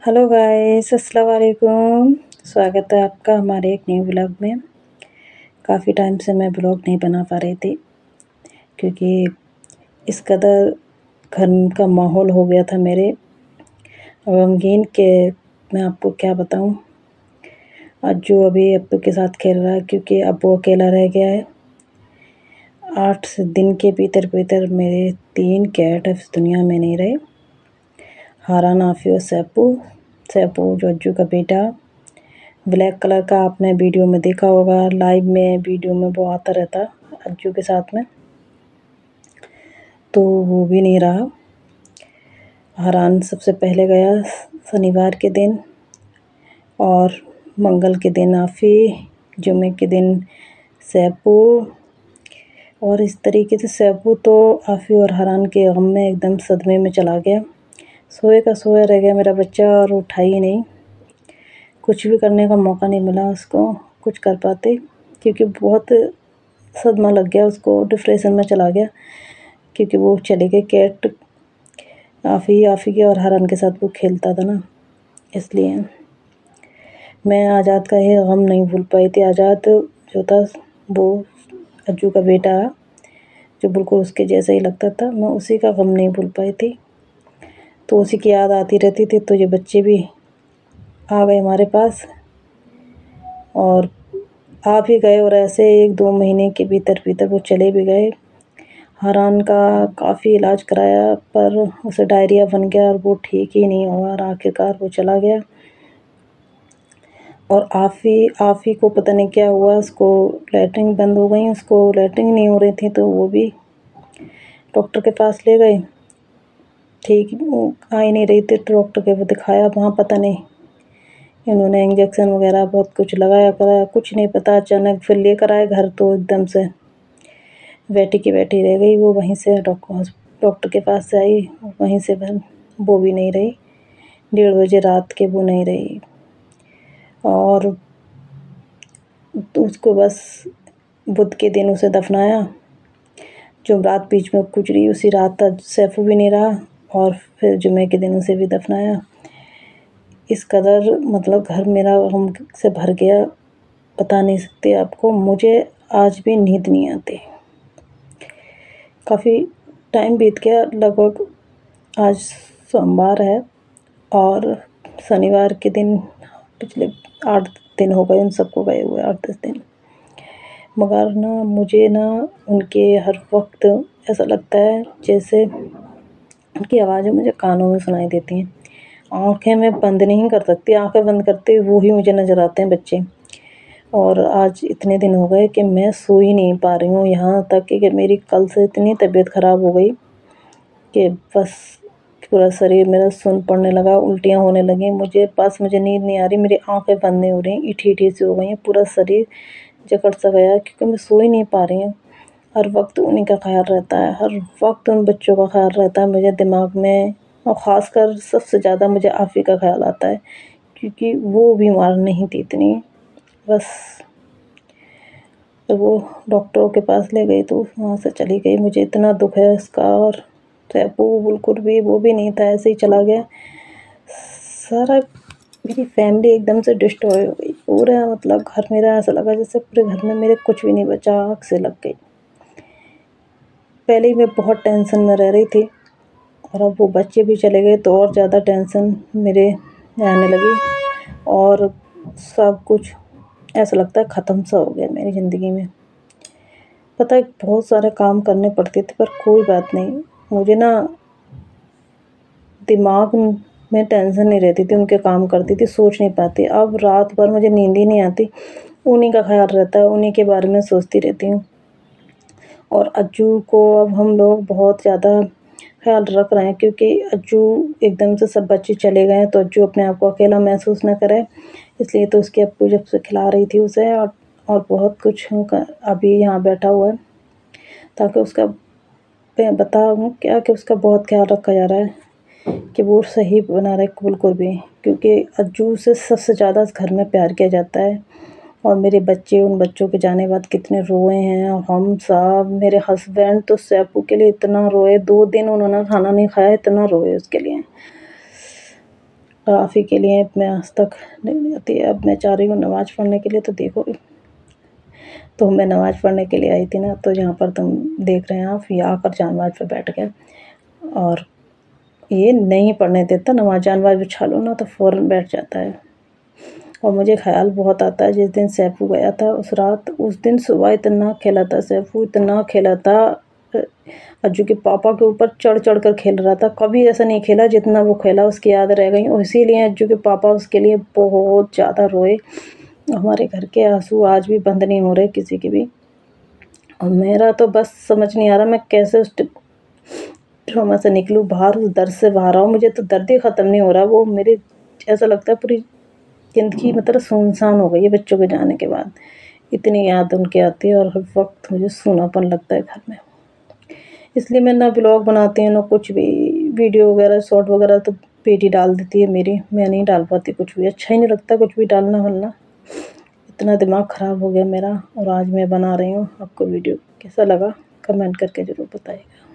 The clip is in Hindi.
हेलो गाइस, अस्सलाम वालेकुम। स्वागत है आपका हमारे एक न्यू व्लॉग में। काफ़ी टाइम से मैं व्लॉग नहीं बना पा रही थी क्योंकि इस कदर घर का माहौल हो गया था मेरे गमगीन के मैं आपको क्या बताऊं। आज जो अभी अब्बू के साथ खेल रहा है क्योंकि अब्बू अकेला रह गया है। 8 दिन के भीतर भीतर मेरे 3 कैट इस दुनिया में नहीं रहे। हारान, आफी और सैपू। सैपू जो अज्जू का बेटा, ब्लैक कलर का, आपने वीडियो में देखा होगा। लाइव में वीडियो में वो आता रहता अज्जू के साथ में, तो वो भी नहीं रहा। हारान सबसे पहले गया शनिवार के दिन, और मंगल के दिन आफ़ी, जुमे के दिन सैपू। और इस तरीके से सैपू तो आफ़ी और हारान के गम में एकदम सदमे में चला गया। सोए का सोया रह गया मेरा बच्चा, और उठा ही नहीं। कुछ भी करने का मौका नहीं मिला उसको कुछ कर पाते, क्योंकि बहुत सदमा लग गया उसको। डिप्रेशन में चला गया क्योंकि वो चले गए कैट आफ़ी के और हारान के साथ वो खेलता था ना, इसलिए मैं आज़ाद का ये गम नहीं भूल पाई थी। आज़ाद जो था वो अज्जू का बेटा, जो बिल्कुल उसके जैसा ही लगता था, मैं उसी का गम नहीं भूल पाई थी। तो उसी की याद आती रहती थी। तो ये बच्चे भी आ गए हमारे पास और आ भी गए, और ऐसे 1-2 महीने के भीतर भीतर वो चले भी गए। हारान का काफ़ी इलाज कराया पर उसे डायरिया बन गया और वो ठीक ही नहीं हुआ, और आखिरकार वो चला गया। और आफ़ी को पता नहीं क्या हुआ, उसको लैट्रिन बंद हो गई, उसको लैट्रिन नहीं हो रही थी, तो वो भी डॉक्टर के पास ले गए। ठीक वो आ ही नहीं रही थी, तो डॉक्टर के वो दिखाया, वहाँ पता नहीं इन्होंने इंजेक्शन वगैरह बहुत कुछ लगाया कराया, कुछ नहीं पता। अचानक फिर लेकर आए घर, तो एकदम से बैठी की बैठी रह गई वो। वहीं से डॉक्टर के पास से आई, वहीं से फिर वो भी नहीं रही। 1:30 बजे रात के वो नहीं रही, और तो उसको बस बुध के दिन उसे दफनाया। जो रात बीच में गुजरी उसी रात सैफू भी नहीं रहा, और फिर जुमे के दिन उसे भी दफनाया। इस कदर मतलब घर मेरा गम से भर गया, बता नहीं सकते आपको। मुझे आज भी नींद नहीं आती। काफ़ी टाइम बीत गया, लगभग आज सोमवार है और शनिवार के दिन पिछले 8 दिन हो गए उन सबको गए हुए, 8-10 दिन। मगर ना मुझे ना उनके हर वक्त ऐसा लगता है जैसे उनकी आवाज़ें मुझे कानों में सुनाई देती हैं। आँखें मैं बंद नहीं कर सकती, आँखें बंद करते वो ही मुझे नज़र आते हैं बच्चे। और आज इतने दिन हो गए कि मैं सो ही नहीं पा रही हूँ। यहाँ तक कि मेरी कल से इतनी तबीयत ख़राब हो गई कि बस पूरा शरीर मेरा सुन्न पड़ने लगा, उल्टियाँ होने लगी मुझे। मुझे नींद नहीं आ रही, मेरी आँखें बंद नहीं हो रही, इठी सी हो गई हैं, पूरा शरीर जकड़ सा गया क्योंकि मैं सो ही नहीं पा रही हूँ। हर वक्त उन्हीं का ख्याल रहता है, हर वक्त उन बच्चों का ख्याल रहता है मुझे दिमाग में, और ख़ासकर सबसे ज़्यादा मुझे आफ़ी का ख्याल आता है क्योंकि वो बीमार नहीं थी इतनी। बस तो वो डॉक्टरों के पास ले गई तो वहाँ से चली गई। मुझे इतना दुख है इसका। और सैपू बिल्कुल भी वो भी नहीं था, ऐसे ही चला गया। सारा मेरी फैमिली एकदम से डिस्ट्रॉय हो गई, पूरा मतलब घर मेरा ऐसा लगा जैसे पूरे घर में मेरे कुछ भी नहीं बचा, आग से लग गई। पहले ही मैं बहुत टेंशन में रह रही थी, और अब वो बच्चे भी चले गए तो और ज़्यादा टेंशन मेरे आने लगी, और सब कुछ ऐसा लगता है ख़त्म सा हो गया मेरी ज़िंदगी में। पता है बहुत सारे काम करने पड़ते थे पर कोई बात नहीं, मुझे ना दिमाग में टेंशन नहीं रहती थी, उनके काम करती थी, सोच नहीं पाती। अब रात भर मुझे नींद ही नहीं आती, उन्हीं का ख्याल रहता है, उन्हीं के बारे में सोचती रहती हूँ। और अज्जू को अब हम लोग बहुत ज़्यादा ख्याल रख रहे हैं क्योंकि अज्जू एकदम से सब बच्चे चले गए हैं, तो अज्जू अपने आप को अकेला महसूस ना करे, इसलिए तो उसकी अप्पू जब से खिला रही थी उसे, और बहुत कुछ अभी यहाँ बैठा हुआ है ताकि उसका मैं बताऊँ क्या कि उसका बहुत ख्याल रखा जा रहा है कि वो सही बना रहे बिल्कुल भी, क्योंकि अज्जू से सबसे ज़्यादा इस घर में प्यार किया जाता है। और मेरे बच्चे, उन बच्चों के जाने बाद कितने रोए हैं, और हम सब, मेरे हस्बैंड तो सैपू के लिए इतना रोए, 2 दिन उन्होंने खाना नहीं खाया, इतना रोए उसके लिए। राफ़ी के लिए मैं आज तक नहीं आती। अब मैं चाह रही हूँ नमाज़ पढ़ने के लिए, तो देखो, तो मैं नमाज़ पढ़ने के लिए आई थी ना, तो यहाँ पर तुम देख रहे हैं आप, ये आकर जानमाज़ पे बैठ गया और ये नहीं पढ़ने देता। नमाज़ जानमाज़ बिछा लो ना तो फ़ौरन बैठ जाता है। और मुझे ख़याल बहुत आता है, जिस दिन सैफू गया था उस रात, उस दिन सुबह इतना खेला था सैफू, इतना खेला था, अज्जू के पापा के ऊपर चढ़ कर खेल रहा था। कभी ऐसा नहीं खेला जितना वो खेला, उसकी याद रह गई। और इसीलिए अज्जू के पापा उसके लिए बहुत ज़्यादा रोए। हमारे घर के आंसू आज भी बंद नहीं हो रहे किसी के भी। और मेरा तो बस समझ नहीं आ रहा मैं कैसे उस ट्रॉमा से निकलूँ बाहर, उस दर्द से बाहर आऊँ। मुझे तो दर्द ही ख़त्म नहीं हो रहा। वो मेरे ऐसा लगता है पूरी ज़िंदगी मतलब सुनसान हो गई है बच्चों के जाने के बाद। इतनी याद उनकी आती है और हर वक्त मुझे सूनापन लगता है घर में। इसलिए मैं ना ब्लॉग बनाती हूँ ना कुछ भी, वीडियो वगैरह शॉर्ट वगैरह तो बेटी डाल देती है मेरी, मैं नहीं डाल पाती कुछ भी। अच्छा ही नहीं लगता कुछ भी डालना वलना। इतना दिमाग ख़राब हो गया मेरा। और आज मैं बना रही हूँ। आपको वीडियो कैसा लगा कमेंट करके ज़रूर बताइएगा।